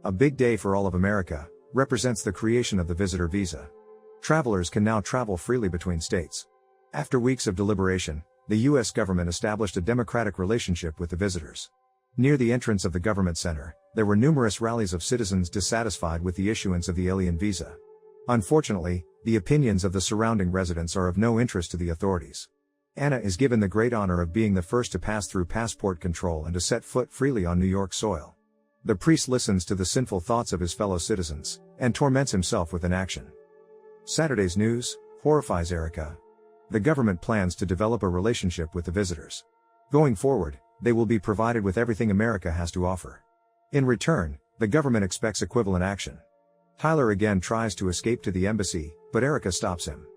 A big day for all of America, represents the creation of the visitor visa. Travelers can now travel freely between states. After weeks of deliberation, the U.S. government established a democratic relationship with the visitors. Near the entrance of the government center, there were numerous rallies of citizens dissatisfied with the issuance of the alien visa. Unfortunately, the opinions of the surrounding residents are of no interest to the authorities. Anna is given the great honor of being the first to pass through passport control and to set foot freely on New York soil. The priest listens to the sinful thoughts of his fellow citizens, and torments himself with inaction. Saturday's news horrifies Erica. The government plans to develop a relationship with the visitors. Going forward, they will be provided with everything America has to offer. In return, the government expects equivalent action. Tyler again tries to escape to the embassy, but Erica stops him.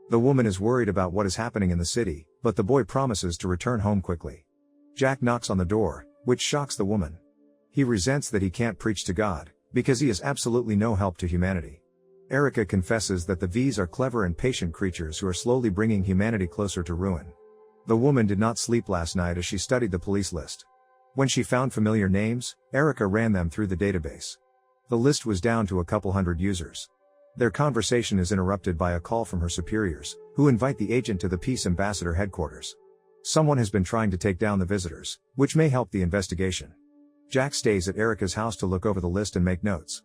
The woman is worried about what is happening in the city, but the boy promises to return home quickly. Jack knocks on the door, which shocks the woman. He resents that he can't preach to God, because he is absolutely no help to humanity. Erica confesses that the V's are clever and patient creatures who are slowly bringing humanity closer to ruin. The woman did not sleep last night as she studied the police list. When she found familiar names, Erica ran them through the database. The list was down to a couple hundred users. Their conversation is interrupted by a call from her superiors, who invite the agent to the peace ambassador headquarters. Someone has been trying to take down the visitors, which may help the investigation. Jack stays at Erica's house to look over the list and make notes.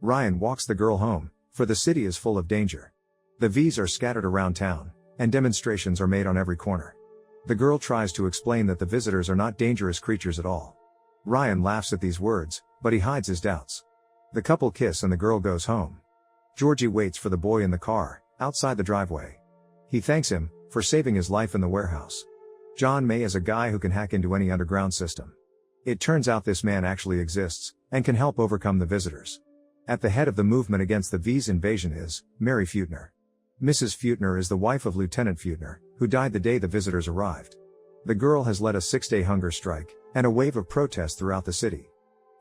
Ryan walks the girl home, for the city is full of danger. The V's are scattered around town, and demonstrations are made on every corner. The girl tries to explain that the visitors are not dangerous creatures at all. Ryan laughs at these words, but he hides his doubts. The couple kiss and the girl goes home. Georgie waits for the boy in the car, outside the driveway. He thanks him for saving his life in the warehouse. John May is a guy who can hack into any underground system. It turns out this man actually exists, and can help overcome the visitors. At the head of the movement against the V's invasion is Mary Feutner. Mrs. Feutner is the wife of Lieutenant Feutner, who died the day the visitors arrived. The girl has led a 6-day hunger strike, and a wave of protest throughout the city.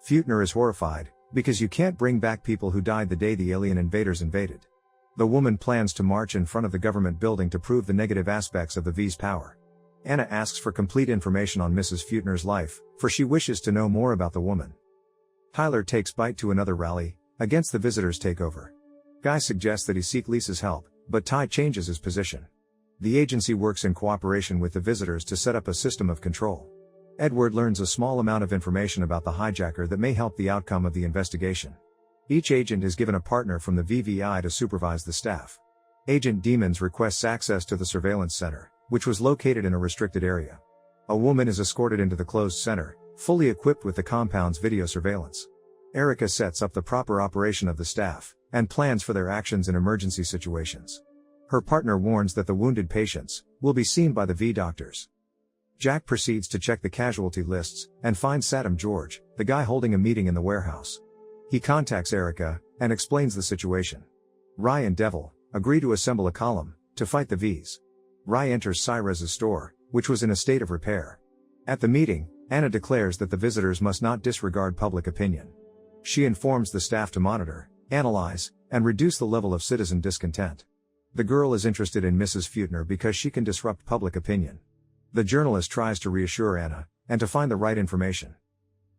Feutner is horrified, because you can't bring back people who died the day the alien invaders invaded. The woman plans to march in front of the government building to prove the negative aspects of the V's power. Anna asks for complete information on Mrs. Feutner's life, for she wishes to know more about the woman. Tyler takes Bite to another rally, against the visitors' takeover. Guy suggests that he seek Lisa's help, but Ty changes his position. The agency works in cooperation with the visitors to set up a system of control. Edward learns a small amount of information about the hijacker that may help the outcome of the investigation. Each agent is given a partner from the VVI to supervise the staff. Agent Demons requests access to the surveillance center, which was located in a restricted area. A woman is escorted into the closed center, fully equipped with the compound's video surveillance. Erica sets up the proper operation of the staff, and plans for their actions in emergency situations. Her partner warns that the wounded patients will be seen by the V doctors. Jack proceeds to check the casualty lists, and finds Saddam George, the guy holding a meeting in the warehouse. He contacts Erica, and explains the situation. Rye and Devil agree to assemble a column to fight the V's. Rye enters Cyrez's store, which was in a state of repair. At the meeting, Anna declares that the visitors must not disregard public opinion. She informs the staff to monitor, analyze, and reduce the level of citizen discontent. The girl is interested in Mrs. Feutner because she can disrupt public opinion. The journalist tries to reassure Anna, and to find the right information.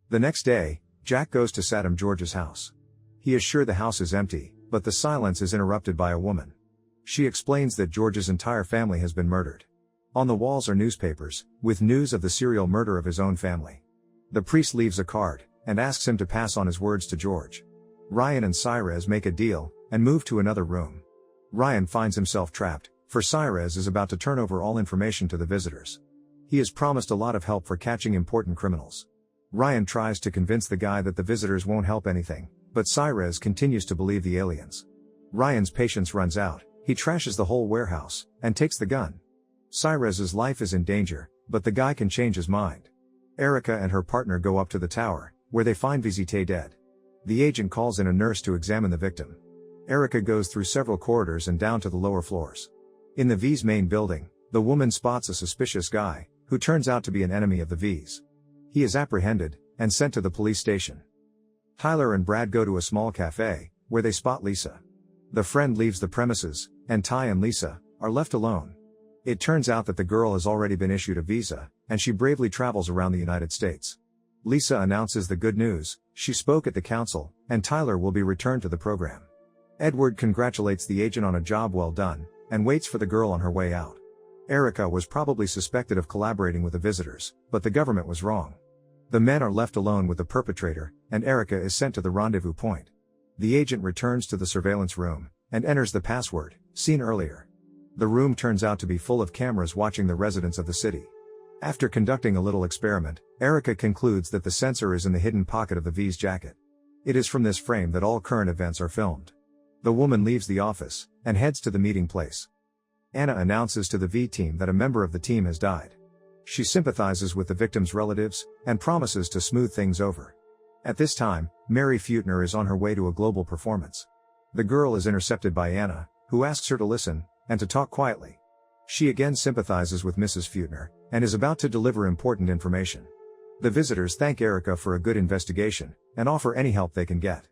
The next day, Jack goes to Saddam George's house. He is sure the house is empty, but the silence is interrupted by a woman. She explains that George's entire family has been murdered. On the walls are newspapers, with news of the serial murder of his own family. The priest leaves a card, and asks him to pass on his words to George. Ryan and Cyrez make a deal, and move to another room. Ryan finds himself trapped, for Cyrez is about to turn over all information to the visitors. He is promised a lot of help for catching important criminals. Ryan tries to convince the guy that the visitors won't help anything, but Cyrez continues to believe the aliens. Ryan's patience runs out, he trashes the whole warehouse, and takes the gun. Cyrez's life is in danger, but the guy can change his mind. Erica and her partner go up to the tower, where they find Visite dead. The agent calls in a nurse to examine the victim. Erica goes through several corridors and down to the lower floors. In the V's main building, the woman spots a suspicious guy, who turns out to be an enemy of the V's. He is apprehended, and sent to the police station. Tyler and Brad go to a small cafe, where they spot Lisa. The friend leaves the premises, and Ty and Lisa are left alone. It turns out that the girl has already been issued a visa, and she bravely travels around the United States. Lisa announces the good news: she spoke at the council, and Tyler will be returned to the program. Edward congratulates the agent on a job well done, and waits for the girl on her way out. Erica was probably suspected of collaborating with the visitors, but the government was wrong. The men are left alone with the perpetrator, and Erica is sent to the rendezvous point. The agent returns to the surveillance room, and enters the password, seen earlier. The room turns out to be full of cameras watching the residents of the city. After conducting a little experiment, Erica concludes that the sensor is in the hidden pocket of the V's jacket. It is from this frame that all current events are filmed. The woman leaves the office, and heads to the meeting place. Anna announces to the V team that a member of the team has died. She sympathizes with the victim's relatives, and promises to smooth things over. At this time, Mary Feutner is on her way to a global performance. The girl is intercepted by Anna, who asks her to listen, and to talk quietly. She again sympathizes with Mrs. Feutner, and is about to deliver important information. The visitors thank Erica for a good investigation, and offer any help they can get.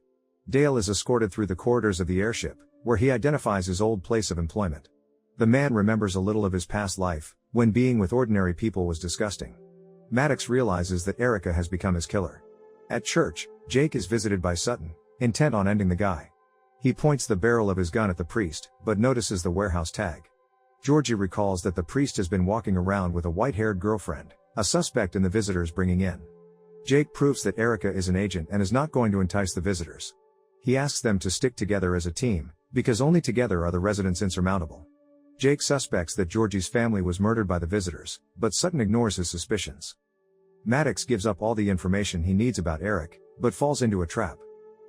Dale is escorted through the corridors of the airship, where he identifies his old place of employment. The man remembers a little of his past life, when being with ordinary people was disgusting. Maddox realizes that Erica has become his killer. At church, Jake is visited by Sutton, intent on ending the guy. He points the barrel of his gun at the priest, but notices the warehouse tag. Georgie recalls that the priest has been walking around with a white-haired girlfriend, a suspect in the visitors bringing in. Jake proves that Erica is an agent and is not going to entice the visitors. He asks them to stick together as a team, because only together are the residents insurmountable. Jake suspects that Georgie's family was murdered by the visitors, but Sutton ignores his suspicions. Maddox gives up all the information he needs about Eric, but falls into a trap.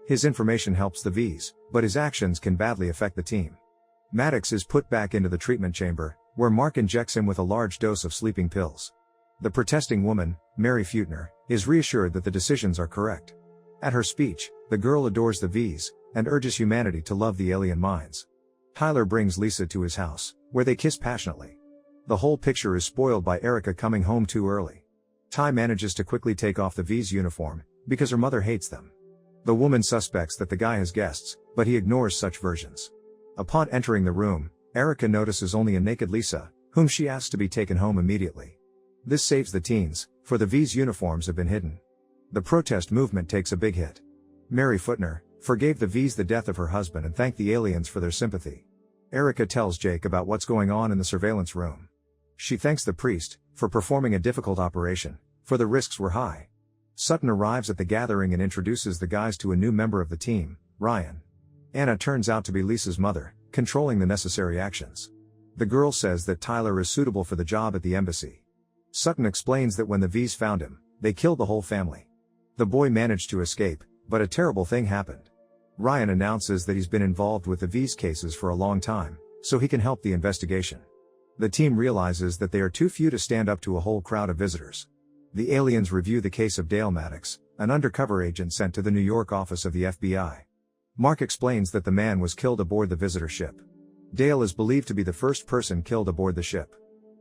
His information helps the V's, but his actions can badly affect the team. Maddox is put back into the treatment chamber, where Mark injects him with a large dose of sleeping pills. The protesting woman, Mary Feutner, is reassured that the decisions are correct. At her speech, the girl adores the V's, and urges humanity to love the alien minds. Tyler brings Lisa to his house, where they kiss passionately. The whole picture is spoiled by Erica coming home too early. Ty manages to quickly take off the V's uniform, because her mother hates them. The woman suspects that the guy has guests, but he ignores such versions. Upon entering the room, Erica notices only a naked Lisa, whom she asks to be taken home immediately. This saves the teens, for the V's uniforms have been hidden. The protest movement takes a big hit. Mary Feutner forgave the V's the death of her husband and thanked the aliens for their sympathy. Erica tells Jake about what's going on in the surveillance room. She thanks the priest for performing a difficult operation, for the risks were high. Sutton arrives at the gathering and introduces the guys to a new member of the team, Ryan. Anna turns out to be Lisa's mother, controlling the necessary actions. The girl says that Tyler is suitable for the job at the embassy. Sutton explains that when the V's found him, they killed the whole family. The boy managed to escape, but a terrible thing happened. Ryan announces that he's been involved with the V's cases for a long time, so he can help the investigation. The team realizes that they are too few to stand up to a whole crowd of visitors. The aliens review the case of Dale Maddox, an undercover agent sent to the New York office of the FBI. Mark explains that the man was killed aboard the visitor ship. Dale is believed to be the first person killed aboard the ship.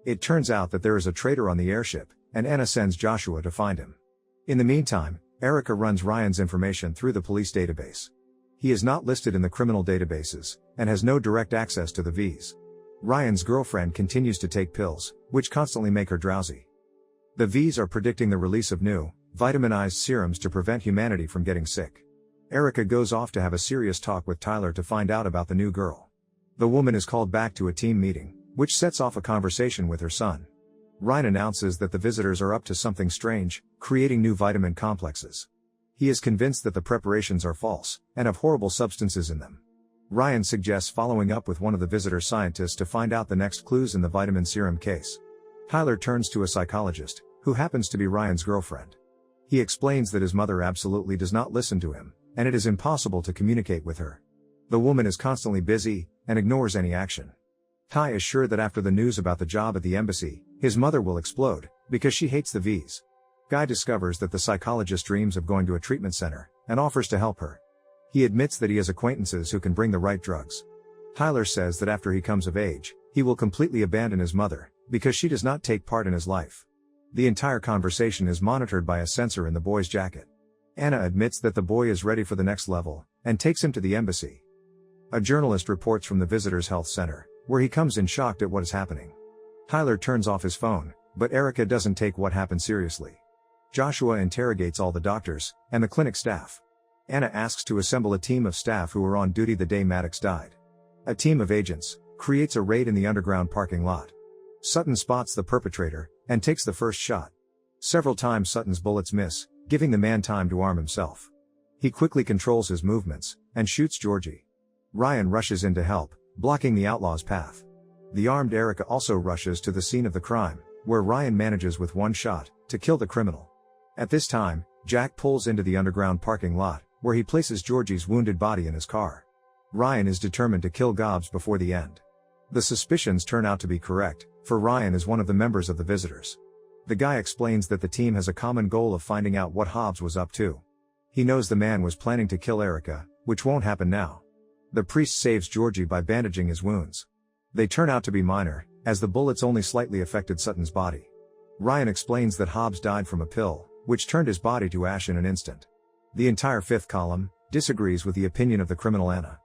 It turns out that there is a traitor on the airship, and Anna sends Joshua to find him. In the meantime, Erica runs Ryan's information through the police database. He is not listed in the criminal databases, and has no direct access to the V's. Ryan's girlfriend continues to take pills, which constantly make her drowsy. The V's are predicting the release of new, vitaminized serums to prevent humanity from getting sick. Erica goes off to have a serious talk with Tyler to find out about the new girl. The woman is called back to a team meeting, which sets off a conversation with her son. Ryan announces that the visitors are up to something strange, creating new vitamin complexes. He is convinced that the preparations are false, and have horrible substances in them. Ryan suggests following up with one of the visitor scientists to find out the next clues in the vitamin serum case. Tyler turns to a psychologist, who happens to be Ryan's girlfriend. He explains that his mother absolutely does not listen to him, and it is impossible to communicate with her. The woman is constantly busy, and ignores any action. Ty is sure that after the news about the job at the embassy, his mother will explode, because she hates the V's. Guy discovers that the psychologist dreams of going to a treatment center, and offers to help her. He admits that he has acquaintances who can bring the right drugs. Tyler says that after he comes of age, he will completely abandon his mother, because she does not take part in his life. The entire conversation is monitored by a sensor in the boy's jacket. Anna admits that the boy is ready for the next level, and takes him to the embassy. A journalist reports from the Visitors Health Center, where he comes in shocked at what is happening. Tyler turns off his phone, but Erica doesn't take what happened seriously. Joshua interrogates all the doctors and the clinic staff. Anna asks to assemble a team of staff who were on duty the day Maddox died. A team of agents creates a raid in the underground parking lot. Sutton spots the perpetrator and takes the first shot. Several times Sutton's bullets miss, giving the man time to arm himself. He quickly controls his movements and shoots Georgie. Ryan rushes in to help, blocking the outlaw's path. The armed Erica also rushes to the scene of the crime, where Ryan manages with one shot to kill the criminal. At this time, Jack pulls into the underground parking lot, where he places Georgie's wounded body in his car. Ryan is determined to kill Gobbs before the end. The suspicions turn out to be correct, for Ryan is one of the members of the visitors. The guy explains that the team has a common goal of finding out what Hobbs was up to. He knows the man was planning to kill Erica, which won't happen now. The priest saves Georgie by bandaging his wounds. They turn out to be minor, as the bullets only slightly affected Sutton's body. Ryan explains that Hobbs died from a pill, which turned his body to ash in an instant. The entire fifth column disagrees with the opinion of the criminal Anna.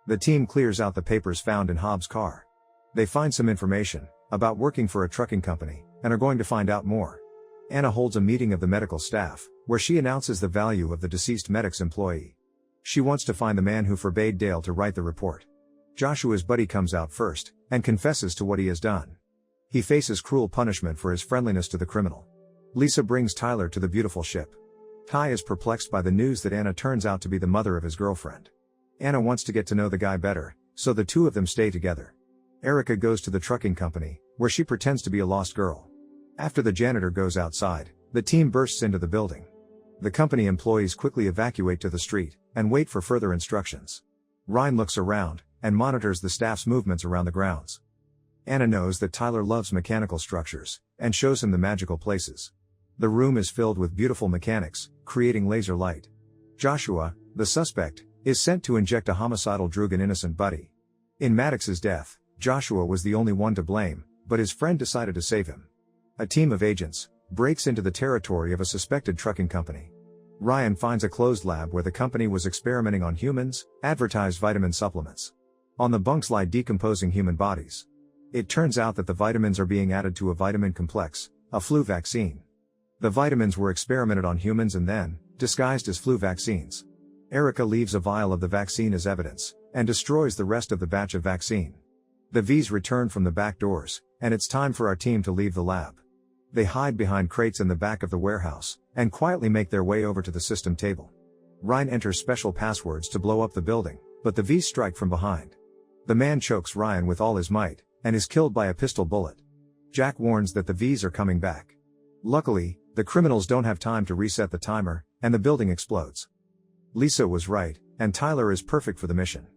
The team clears out the papers found in Hobbs' car. They find some information about working for a trucking company, and are going to find out more. Anna holds a meeting of the medical staff, where she announces the value of the deceased medic's employee. She wants to find the man who forbade Dale to write the report. Joshua's buddy comes out first, and confesses to what he has done. He faces cruel punishment for his friendliness to the criminal. Lisa brings Tyler to the beautiful ship. Ty is perplexed by the news that Anna turns out to be the mother of his girlfriend. Anna wants to get to know the guy better, so the two of them stay together. Erica goes to the trucking company, where she pretends to be a lost girl. After the janitor goes outside, the team bursts into the building. The company employees quickly evacuate to the street, and wait for further instructions. Ryan looks around, and monitors the staff's movements around the grounds. Anna knows that Tyler loves mechanical structures, and shows him the magical places. The room is filled with beautiful mechanics, creating laser light. Joshua, the suspect, is sent to inject a homicidal drug in innocent Buddy. In Maddox's death, Joshua was the only one to blame, but his friend decided to save him. A team of agents breaks into the territory of a suspected trucking company. Ryan finds a closed lab where the company was experimenting on humans, advertised vitamin supplements. On the bunks lie decomposing human bodies. It turns out that the vitamins are being added to a vitamin complex, a flu vaccine. The vitamins were experimented on humans and then disguised as flu vaccines. Erica leaves a vial of the vaccine as evidence, and destroys the rest of the batch of vaccine. The V's return from the back doors, and it's time for our team to leave the lab. They hide behind crates in the back of the warehouse, and quietly make their way over to the system table. Ryan enters special passwords to blow up the building, but the V's strike from behind. The man chokes Ryan with all his might, and is killed by a pistol bullet. Jack warns that the V's are coming back. Luckily, the criminals don't have time to reset the timer, and the building explodes. Lisa was right, and Tyler is perfect for the mission.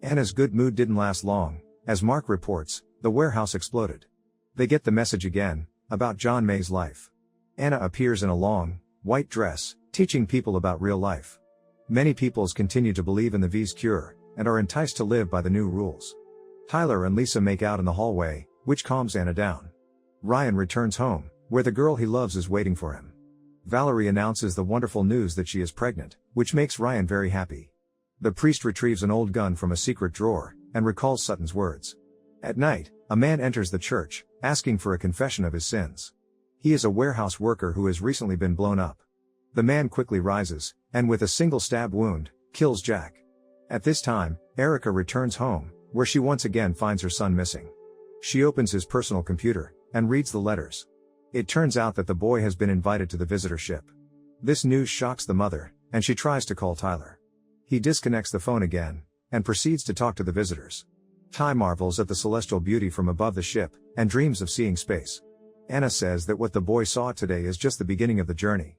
Anna's good mood didn't last long. As Mark reports, the warehouse exploded. They get the message again, about John May's life. Anna appears in a long, white dress, teaching people about real life. Many peoples continue to believe in the V's cure, and are enticed to live by the new rules. Tyler and Lisa make out in the hallway, which calms Anna down. Ryan returns home, where the girl he loves is waiting for him. Valerie announces the wonderful news that she is pregnant, which makes Ryan very happy. The priest retrieves an old gun from a secret drawer, and recalls Sutton's words. At night, a man enters the church, asking for a confession of his sins. He is a warehouse worker who has recently been blown up. The man quickly rises, and with a single stab wound, kills Jack. At this time, Erica returns home, where she once again finds her son missing. She opens his personal computer, and reads the letters. It turns out that the boy has been invited to the visitor ship. This news shocks the mother, and she tries to call Tyler. He disconnects the phone again, and proceeds to talk to the visitors. Ty marvels at the celestial beauty from above the ship, and dreams of seeing space. Anna says that what the boy saw today is just the beginning of the journey.